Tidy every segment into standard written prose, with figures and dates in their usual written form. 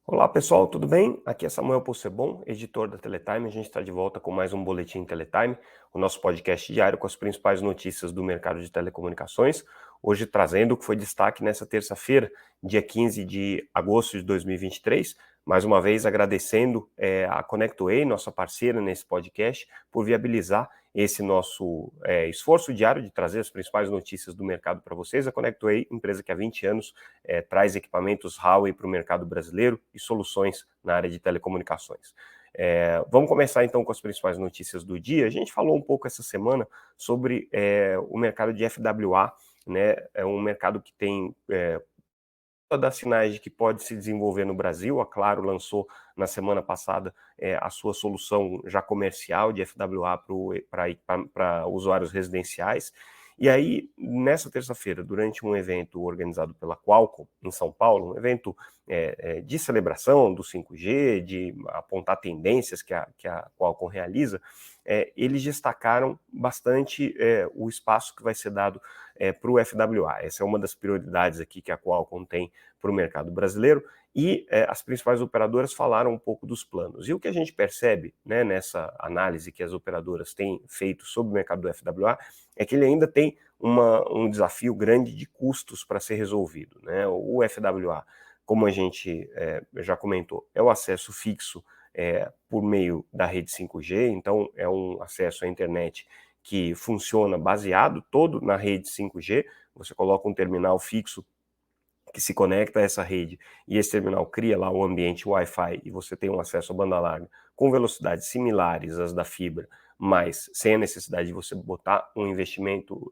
Olá pessoal, tudo bem? Aqui é Samuel Possebon, editor da Teletime. A gente está de volta com mais um Boletim Teletime, o nosso podcast diário com as principais notícias do mercado de telecomunicações. Hoje trazendo o que foi destaque nessa terça-feira, dia 15 de agosto de 2023. Mais uma vez agradecendo a ConnectWay, nossa parceira nesse podcast, por viabilizar esse nosso esforço diário de trazer as principais notícias do mercado para vocês. A ConnectWay, empresa que há 20 anos traz equipamentos Huawei para o mercado brasileiro e soluções na área de telecomunicações. Vamos começar então com as principais notícias do dia. A gente falou um pouco essa semana sobre o mercado de FWA, né? É um mercado que tem das sinais de que pode se desenvolver no Brasil. A Claro lançou na semana passada a sua solução já comercial de FWA para usuários residenciais. E aí, nessa terça-feira, durante um evento organizado pela Qualcomm, em São Paulo, um evento de celebração do 5G, de apontar tendências que a Qualcomm realiza, eles destacaram bastante o espaço que vai ser dado para o FWA. Essa é uma das prioridades aqui que a Qualcomm tem para o mercado brasileiro, e as principais operadoras falaram um pouco dos planos. E o que a gente percebe, né, nessa análise que as operadoras têm feito sobre o mercado do FWA é que ele ainda tem um desafio grande de custos para ser resolvido, né? O FWA, como a gente já comentou, é o acesso fixo por meio da rede 5G, então é um acesso à internet que funciona baseado todo na rede 5G. Você coloca um terminal fixo que se conecta a essa rede e esse terminal cria lá um ambiente Wi-Fi e você tem um acesso à banda larga com velocidades similares às da fibra, mas sem a necessidade de você botar um investimento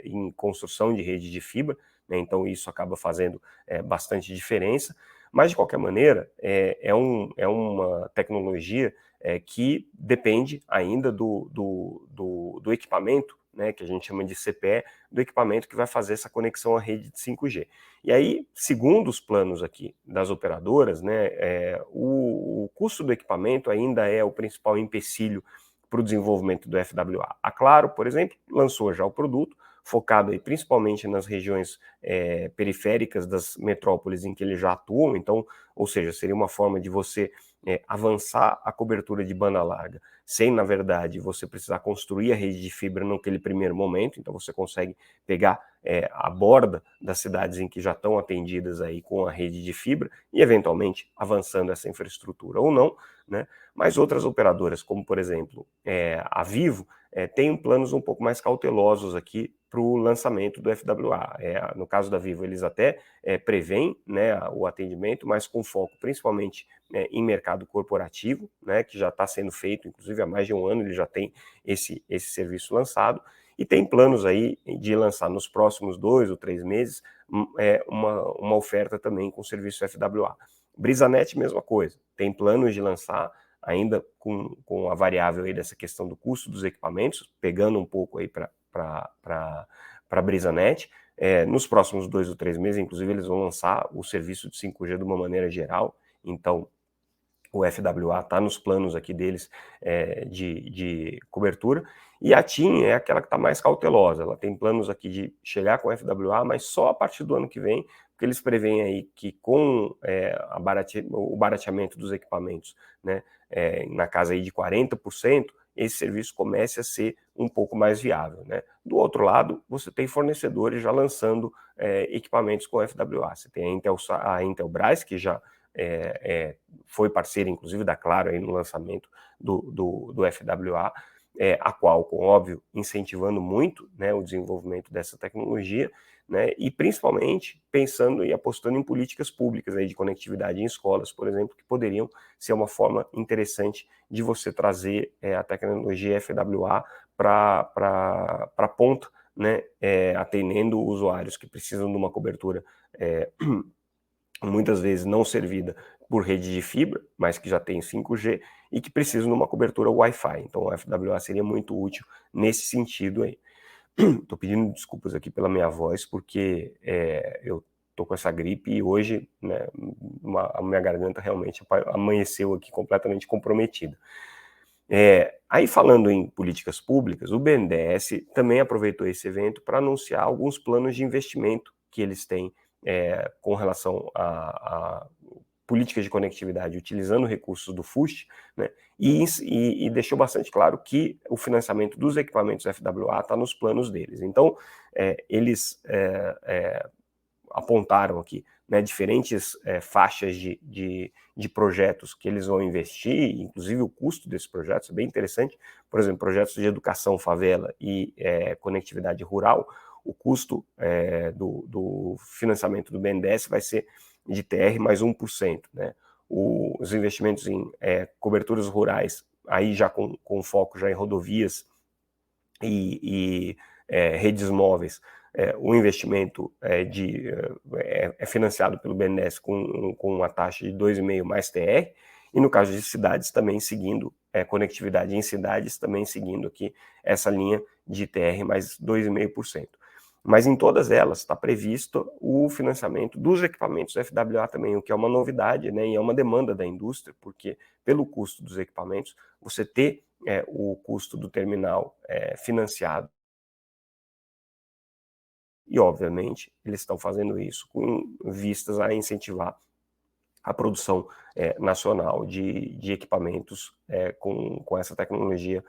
em construção de rede de fibra, né? Então isso acaba fazendo bastante diferença, mas de qualquer maneira é uma tecnologia que depende ainda do equipamento, né, que a gente chama de CPE, do equipamento que vai fazer essa conexão à rede de 5G. E aí, segundo os planos aqui das operadoras, né, o custo do equipamento ainda é o principal empecilho para o desenvolvimento do FWA. A Claro, por exemplo, lançou já o produto, focado aí principalmente nas regiões periféricas das metrópoles em que eles já atuam, então, ou seja, seria uma forma de você avançar a cobertura de banda larga, sem, na verdade, você precisar construir a rede de fibra naquele primeiro momento, então você consegue pegar a borda das cidades em que já estão atendidas aí com a rede de fibra e, eventualmente, avançando essa infraestrutura ou não, né? Mas outras operadoras, como, por exemplo, a Vivo, têm planos um pouco mais cautelosos aqui para o lançamento do FWA. No caso da Vivo, eles até prevêem, né, o atendimento, mas com foco principalmente em mercado corporativo, né, que já está sendo feito, inclusive há mais de um ano ele já tem esse serviço lançado, e tem planos aí de lançar nos próximos 2 ou 3 meses uma oferta também com serviço FWA. BrisaNet, mesma coisa, tem planos de lançar ainda com a variável aí dessa questão do custo dos equipamentos, pegando um pouco aí para a BrisaNet. Nos próximos 2 ou 3 meses, inclusive, eles vão lançar o serviço de 5G de uma maneira geral, então o FWA está nos planos aqui deles de cobertura, e a TIM é aquela que está mais cautelosa, ela tem planos aqui de chegar com o FWA, mas só a partir do ano que vem, porque eles preveem aí que com o barateamento dos equipamentos, né, na casa aí de 40%, esse serviço comece a ser um pouco mais viável, né? Do outro lado, você tem fornecedores já lançando equipamentos com FWA, você tem a Intelbras, que já foi parceira, inclusive, da Claro aí no lançamento do FWA, a Qualcomm, óbvio, incentivando muito, né, o desenvolvimento dessa tecnologia, né, e principalmente pensando e apostando em políticas públicas aí de conectividade em escolas, por exemplo, que poderiam ser uma forma interessante de você trazer a tecnologia FWA para a ponta, né, atendendo usuários que precisam de uma cobertura muitas vezes não servida por rede de fibra, mas que já tem 5G e que precisam de uma cobertura Wi-Fi. Então o FWA seria muito útil nesse sentido aí. Estou pedindo desculpas aqui pela minha voz, porque eu estou com essa gripe e hoje, né, a minha garganta realmente amanheceu aqui completamente comprometida. Aí falando em políticas públicas, o BNDES também aproveitou esse evento para anunciar alguns planos de investimento que eles têm com relação políticas de conectividade utilizando recursos do FUST, né, e deixou bastante claro que o financiamento dos equipamentos FWA está nos planos deles. Então, eles apontaram aqui, né, diferentes faixas de projetos que eles vão investir, inclusive o custo desses projetos é bem interessante. Por exemplo, projetos de educação, favela e conectividade rural, o custo do financiamento do BNDES vai ser de TR mais 1%. Né? Os investimentos em coberturas rurais, aí já com foco já em rodovias e redes móveis, o investimento é financiado pelo BNDES com uma taxa de 2,5% mais TR, e no caso de cidades também seguindo, conectividade em cidades também seguindo aqui essa linha de TR mais 2,5%. Mas em todas elas está previsto o financiamento dos equipamentos FWA também, o que é uma novidade, né, e é uma demanda da indústria, porque pelo custo dos equipamentos, você ter o custo do terminal financiado. E, obviamente, eles estão fazendo isso com vistas a incentivar a produção nacional de equipamentos com essa tecnologia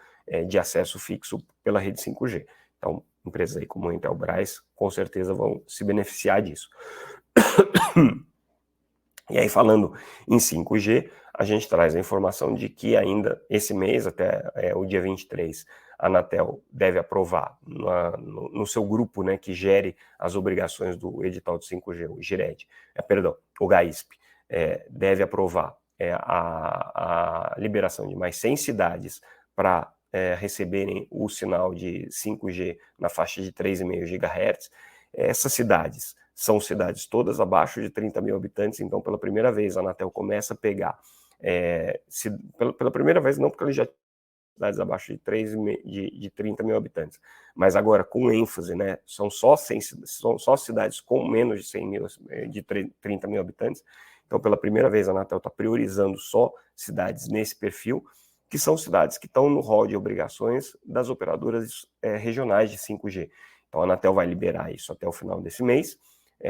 de acesso fixo pela rede 5G. Então, empresas aí como a Intelbras, com certeza vão se beneficiar disso. E aí, falando em 5G, a gente traz a informação de que ainda esse mês, até o dia 23, a Anatel deve aprovar no seu grupo, né, que gere as obrigações do edital de 5G, o GIRED, o GAISP, deve aprovar a liberação de mais 100 cidades para receberem o sinal de 5G na faixa de 3,5 GHz. Essas cidades são cidades todas abaixo de 30 mil habitantes, então pela primeira vez a Anatel começa a pegar, pela primeira vez não, porque ele já cidades abaixo de 30 mil habitantes, mas agora com ênfase, né, são só cidades com menos de 100 mil, de 30 mil habitantes, então pela primeira vez a Anatel está priorizando só cidades nesse perfil, que são cidades que estão no rol de obrigações das operadoras regionais de 5G. Então a Anatel vai liberar isso até o final desse mês.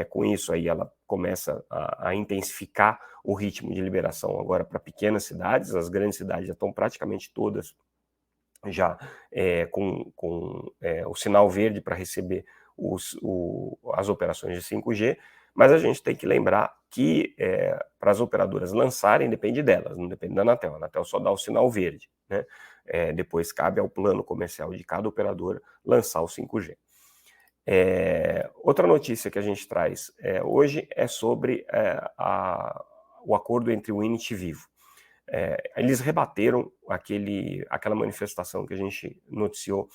Com isso aí ela começa a intensificar o ritmo de liberação agora para pequenas cidades. As grandes cidades já estão praticamente todas já com o sinal verde para receber as operações de 5G, mas a gente tem que lembrar que para as operadoras lançarem depende delas, não depende da Anatel. A Anatel só dá o sinal verde, né? Depois cabe ao plano comercial de cada operadora lançar o 5G. Outra notícia que a gente traz hoje é sobre o acordo entre o Init e Vivo. Eles rebateram aquela manifestação que a gente noticiou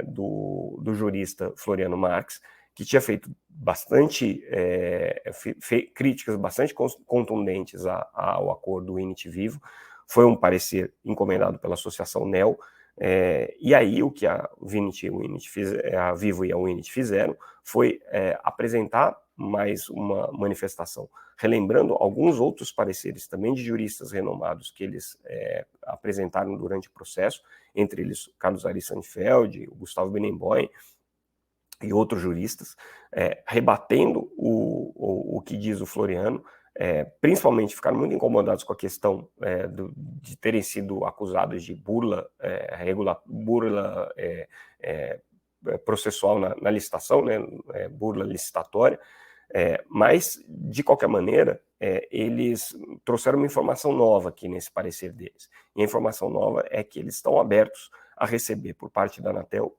do jurista Floriano Marques, que tinha feito críticas bastante contundentes ao acordo Init Vivo. Foi um parecer encomendado pela Associação NEL, e aí o que a Vivo e a Winit fizeram foi apresentar mais uma manifestação, relembrando alguns outros pareceres também de juristas renomados que eles apresentaram durante o processo, entre eles o Carlos Ari Sandfeld, o Gustavo Benenboim e outros juristas, rebatendo o que diz o Floriano. Principalmente ficaram muito incomodados com a questão de terem sido acusados de burla processual na licitação, né, burla licitatória, mas, de qualquer maneira, eles trouxeram uma informação nova aqui nesse parecer deles. E a informação nova é que eles estão abertos a receber, por parte da Anatel,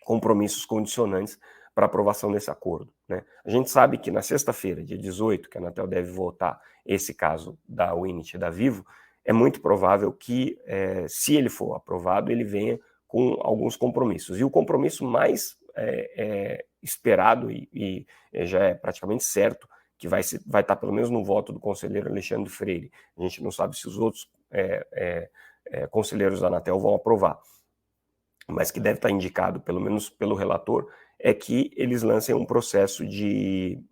compromissos condicionantes para aprovação desse acordo, né? A gente sabe que na sexta-feira, dia 18, que a Anatel deve votar esse caso da Winit e da Vivo, é muito provável que, se ele for aprovado, ele venha com alguns compromissos. E o compromisso mais esperado e já é praticamente certo que vai estar pelo menos no voto do conselheiro Alexandre Freire. A gente não sabe se os outros conselheiros da Anatel vão aprovar, mas que deve estar indicado, pelo menos pelo relator, é que eles lancem um processo de,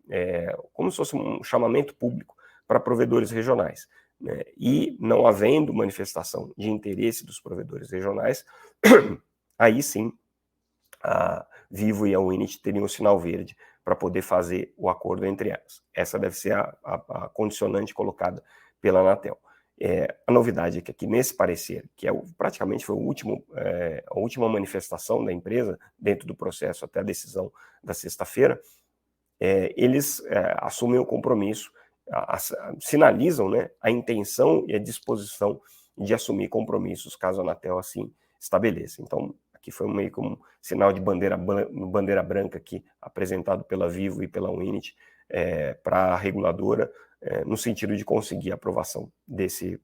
como se fosse um chamamento público para provedores regionais, né? E não havendo manifestação de interesse dos provedores regionais, aí sim a Vivo e a Winit teriam um sinal verde para poder fazer o acordo entre elas. Essa deve ser a condicionante colocada pela Anatel. A novidade é que aqui nesse parecer, que praticamente foi a última manifestação da empresa dentro do processo até a decisão da sexta-feira, eles assumem o compromisso, sinalizam, né, a intenção e a disposição de assumir compromissos caso a Anatel assim estabeleça. Então, aqui foi meio que um sinal de bandeira branca aqui, apresentado pela Vivo e pela Winit para a reguladora, no sentido de conseguir a aprovação desse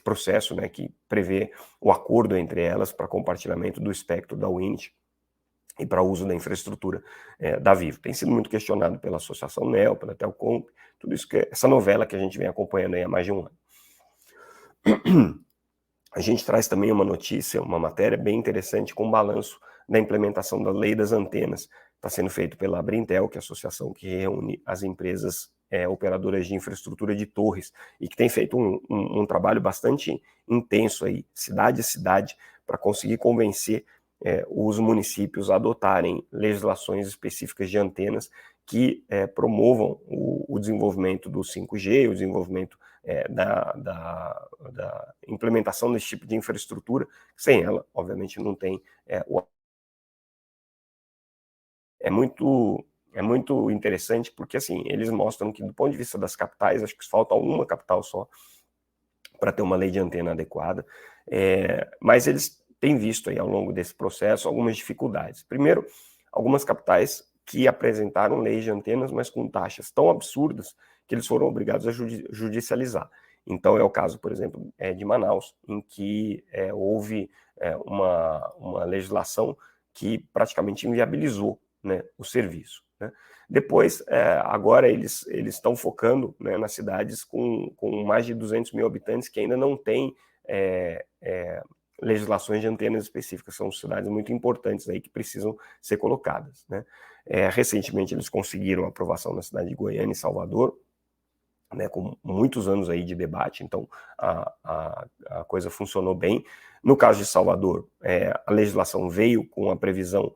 processo, né, que prevê o acordo entre elas para compartilhamento do espectro da Winit e para uso da infraestrutura da Vivo. Tem sido muito questionado pela Associação NEL, pela Telcom, tudo isso, essa novela que a gente vem acompanhando aí há mais de um ano. A gente traz também uma notícia, uma matéria bem interessante com o balanço da implementação da Lei das Antenas. Está sendo feito pela Abrintel, que é a associação que reúne as empresas operadoras de infraestrutura de torres, e que tem feito um trabalho bastante intenso aí, cidade a cidade, para conseguir convencer os municípios a adotarem legislações específicas de antenas que promovam o desenvolvimento do 5G, o desenvolvimento da implementação desse tipo de infraestrutura. Sem ela, obviamente, não tem é muito interessante, porque assim, eles mostram que do ponto de vista das capitais, acho que falta uma capital só para ter uma lei de antena adequada, mas eles têm visto aí ao longo desse processo algumas dificuldades. Primeiro, algumas capitais que apresentaram leis de antenas, mas com taxas tão absurdas que eles foram obrigados a judicializar. Então é o caso, por exemplo, de Manaus, em que houve uma legislação que praticamente inviabilizou, né, o serviço, né? Depois, agora eles estão focando, né, nas cidades com mais de 200 mil habitantes que ainda não têm legislações de antenas específicas. São cidades muito importantes aí que precisam ser colocadas, né? Recentemente eles conseguiram aprovação na cidade de Goiânia e Salvador, né, com muitos anos aí de debate, então a coisa funcionou bem. No caso de Salvador, a legislação veio com a previsão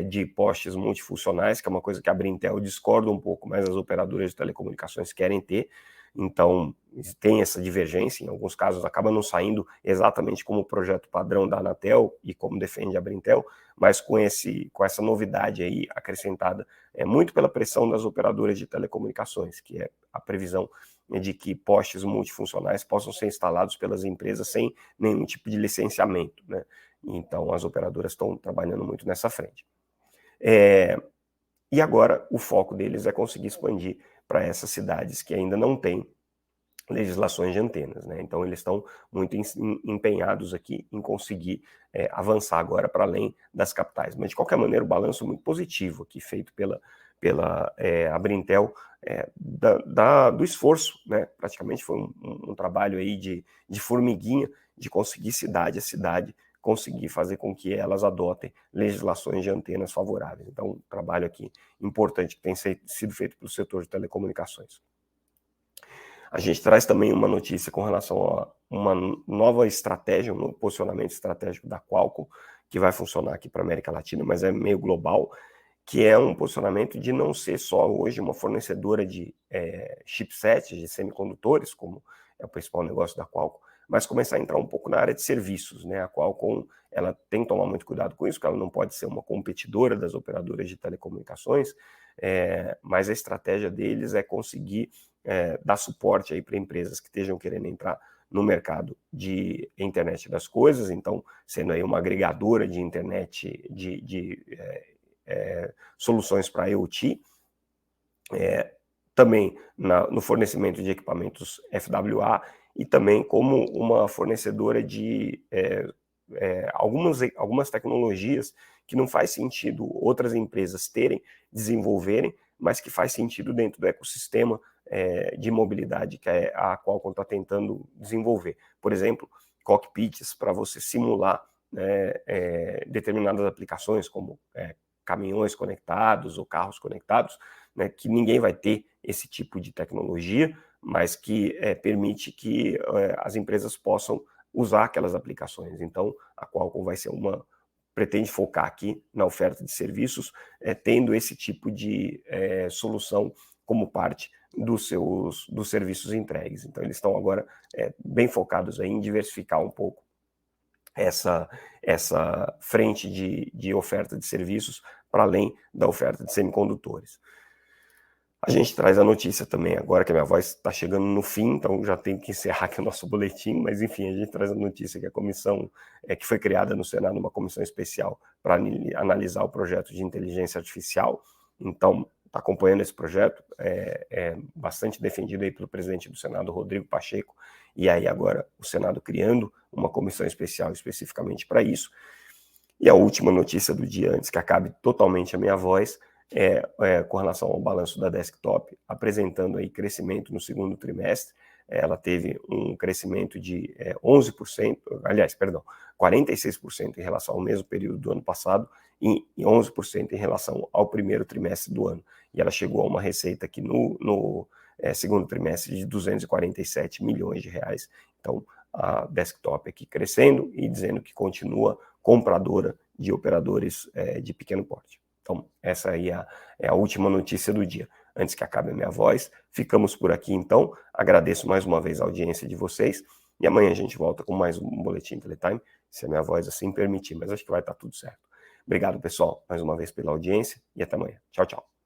de postes multifuncionais, que é uma coisa que a Brintel discorda um pouco, mas as operadoras de telecomunicações querem ter. Então, tem essa divergência, em alguns casos acaba não saindo exatamente como o projeto padrão da Anatel e como defende a Brintel, mas com essa novidade aí acrescentada, muito pela pressão das operadoras de telecomunicações, que é a previsão de que postes multifuncionais possam ser instalados pelas empresas sem nenhum tipo de licenciamento, né? Então, as operadoras estão trabalhando muito nessa frente. E agora, o foco deles é conseguir expandir para essas cidades que ainda não têm legislações de antenas, né? Então, eles estão muito empenhados aqui em conseguir avançar agora para além das capitais. Mas, de qualquer maneira, o balanço é muito positivo aqui, feito pela Abrintel, do esforço, né? Praticamente foi um trabalho aí de formiguinha, de conseguir cidade a cidade conseguir fazer com que elas adotem legislações de antenas favoráveis. Então, um trabalho aqui importante que tem sido feito pelo setor de telecomunicações. A gente traz também uma notícia com relação a uma nova estratégia, um novo posicionamento estratégico da Qualcomm, que vai funcionar aqui para a América Latina, mas é meio global, que é um posicionamento de não ser só hoje uma fornecedora de chipsets, de semicondutores, como é o principal negócio da Qualcomm, mas começar a entrar um pouco na área de serviços, né? A Qualcomm, ela tem que tomar muito cuidado com isso, porque ela não pode ser uma competidora das operadoras de telecomunicações, mas a estratégia deles é conseguir dar suporte aí para empresas que estejam querendo entrar no mercado de internet das coisas, então sendo aí uma agregadora de internet, soluções para IoT, também no fornecimento de equipamentos FWA e também como uma fornecedora de algumas tecnologias que não faz sentido outras empresas desenvolverem, mas que faz sentido dentro do ecossistema de mobilidade que a Qualcomm está tentando desenvolver. Por exemplo, cockpits para você simular determinadas aplicações, como caminhões conectados ou carros conectados, né, que ninguém vai ter esse tipo de tecnologia, mas que permite que as empresas possam usar aquelas aplicações. Então, a Qualcomm vai ser pretende focar aqui na oferta de serviços, tendo esse tipo de solução como parte dos serviços entregues. Então, eles estão agora bem focados aí em diversificar um pouco essa frente de oferta de serviços para além da oferta de semicondutores. A gente traz a notícia também, agora que a minha voz está chegando no fim, então já tenho que encerrar aqui o nosso boletim, mas enfim, a gente traz a notícia que a comissão, que foi criada no Senado, uma comissão especial para analisar o projeto de inteligência artificial. Então, está acompanhando esse projeto, é bastante defendido aí pelo presidente do Senado, Rodrigo Pacheco, e aí agora o Senado criando uma comissão especial especificamente para isso. E a última notícia do dia, antes que acabe totalmente a minha voz, com relação ao balanço da Desktop, apresentando aí crescimento no segundo trimestre. Ela teve um crescimento de 11%, aliás, perdão, 46% em relação ao mesmo período do ano passado e 11% em relação ao primeiro trimestre do ano. E ela chegou a uma receita aqui no segundo trimestre de 247 milhões de reais. Então, a Desktop aqui crescendo e dizendo que continua compradora de operadores de pequeno porte. Então, essa aí é a última notícia do dia. Antes que acabe a minha voz, ficamos por aqui então. Agradeço mais uma vez a audiência de vocês e amanhã a gente volta com mais um Boletim Teletime, se a minha voz assim permitir, mas acho que vai estar tudo certo. Obrigado, pessoal, mais uma vez pela audiência e até amanhã. Tchau, tchau.